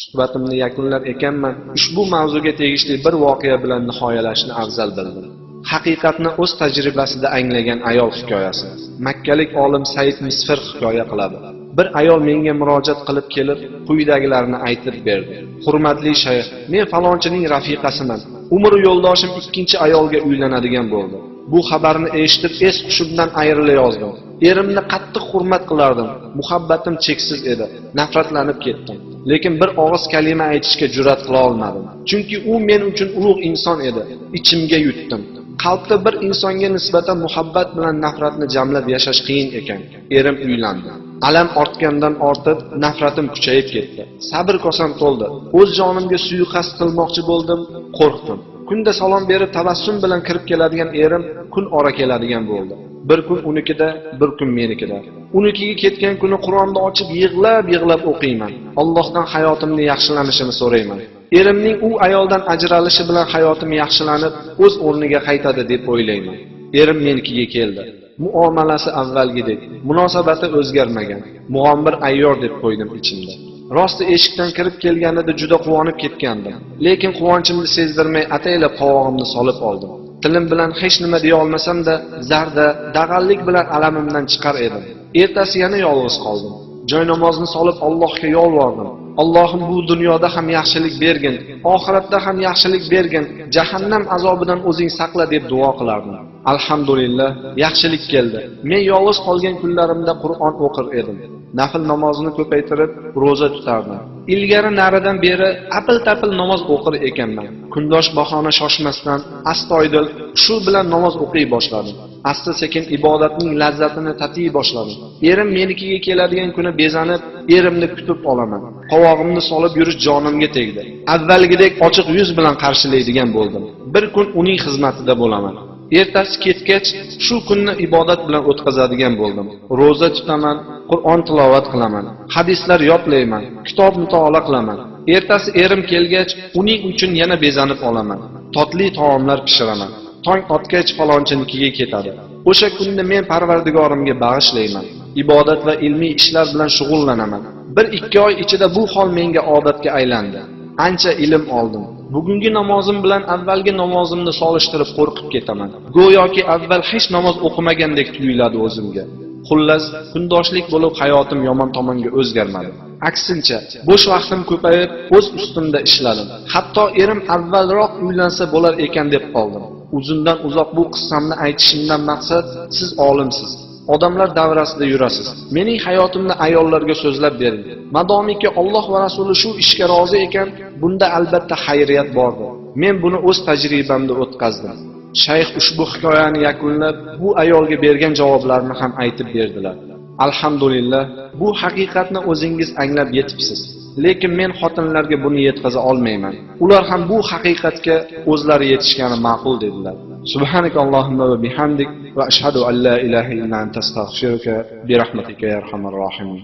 Suhbatimni yakunlar ekanman, ushbu mavzuga tegishli bir voqea bilan nihoyalashni afzal bildim. Haqiqatni o'z tajribasida anglagan ayol hikoyasi. Makkalik olim Said Misfir hikoya qiladi. Bir ayol menga murojaat qilib kelib, quyidagilarni aytib berdi. Hurmatli shayx, men falonchining rafiqasiman. Umr yo'ldoshim ikkinchi ayolga uylanadigan bo'ldi. Bu xabarni eshitib es-hushimdan ayrilayozdim. Erimni qattiq hurmat qilardim. Muhabbatim cheksiz edi. Nafratlanib ketdim. Lekin bir og'iz kalima aytishga jur'at qila olmadim. Chunki u men uchun ulug' inson edi. Ichimga yutdim. Qalbda bir insonga nisbatan muhabbat bilan nafratni jamlab yashash qiyin ekan. Erim uylandi. Alam ortgandan ortib, nafratim kuchayib ketdi. Sabr kosam to'ldi. O'z jonimga suiqasd qilmoqchi bo'ldim, qo'rqdim. Kunda salom berib tabassum bilan kirib keladigan erim kun ora keladigan bo'ldi. Bir kun unikida, bir kun menikida. Unikiga ketgan kuni Qur'onni ochib yig'lab o'qiyman. Allohdan hayotimni yaxshilanishini so'rayman. Erimning u ayoldan ajralishi bilan hayotim yaxshilanib, o'z o'rniga qaytadi deb o'ylayman. Erim menikiga keldi. Muomalasi avvalgidek, munosabati o'zgarmagan. Mug'ombir ayyor deb qo'ydim ichimda. Rosti eshikdan kirib kelganida juda quvonib ketgandim. Lekin quvonchimni sezdirmay ataylab qovog'imni solib oldim. Tilim bilan hech nima deya olmasam-da, zarda, dag'allik bilan alamimdan chiqar edim. Ertasi yana yolg'iz qoldim. Joy namozni solib Allohga yolvordim. Allohim bu dunyoda ham yaxshilik bergin, oxiratda ham yaxshilik bergin, jahannam azobidan o'zing saqla deb duo qilardim. Alhamdulillah, yaxshilik keldi. Men yolg'iz qolgan kunlarimda Qur'on o'qir edim. Nafl namozni ko'paytirib, roza tutardim. Ilgari naridan beri apil-tapil namoz o'qir ekanman. Kundosh bahona shoshmasdan, astoydil shu bilan namoz o'qiy boshladim. Asta-sekin ibodatning lazzatini tatiy boshladim. Erim menikiga keladigan kuni bezanib, erimni kutib olaman. Qovog'imni solib yurish jonimga tegdi. Avvalgidek ochiq yuz bilan qarshilaydigan bo'ldim. Bir kun uning xizmatida bo'laman. Ertasi ketgach, shu kunni ibodat bilan o'tkazadigan bo'ldim. Roza tutaman, Qur'on tilovat qilaman, hadislar yodlayman, kitob mutolaa qilaman. Ertasi erim kelgach, uning uchun yana bezanib olaman. Totli taomlar pishiraman. Tong otgach falonchinikiga ketadi. O'sha kunni men Parvardigorimga bag'ishlayman. Ibodat va ilmiy ishlar bilan shug'ullanaman. 1-2 oy ichida bu hol menga odatga aylandi. Ancha ilm oldim. Bugungi namozim bilan avvalgi namozimni solishtirib qo'rqib ketaman. Go'yoki avval hech namoz o'qimagandek tuyuladi o'zimga. Xullas, kundoshlik bo'lib hayotim yomon tomonga o'zgarmadi. Aksincha, bo'sh vaqtim ko'payib, o'z ustimda ishladim. Hatto erim avvalroq uylansa bo'lar ekan deb qoldim. Uzundan uzoq bu qissamni aytishimdan maqsad, siz olimsiz. Odamlar davrasida yurasiz. Mening hayotimni ayollarga so'zlab bering. Madomiki Alloh va Rasuli shu ishga rozi ekan, bunda albatta xayriyat bordir. Men buni o'z tajribamda o'tkazdim. Shayx ushbu hikoyani yakunlab, bu ayolga bergan javoblarni ham aytib berdilar. Alhamdulillah, bu haqiqatni o'zingiz anglab yetibsiz. Lekin men xotinlarga buni yetkaza olmayman. Ular ham bu haqiqatga o'zlari yetishgani ma'qul dedilar. Subhanakallohumma va bihamdik va ashhadu an la ilaha illa anta astaghfiruka bi rahmatika ya arhamar rohimin.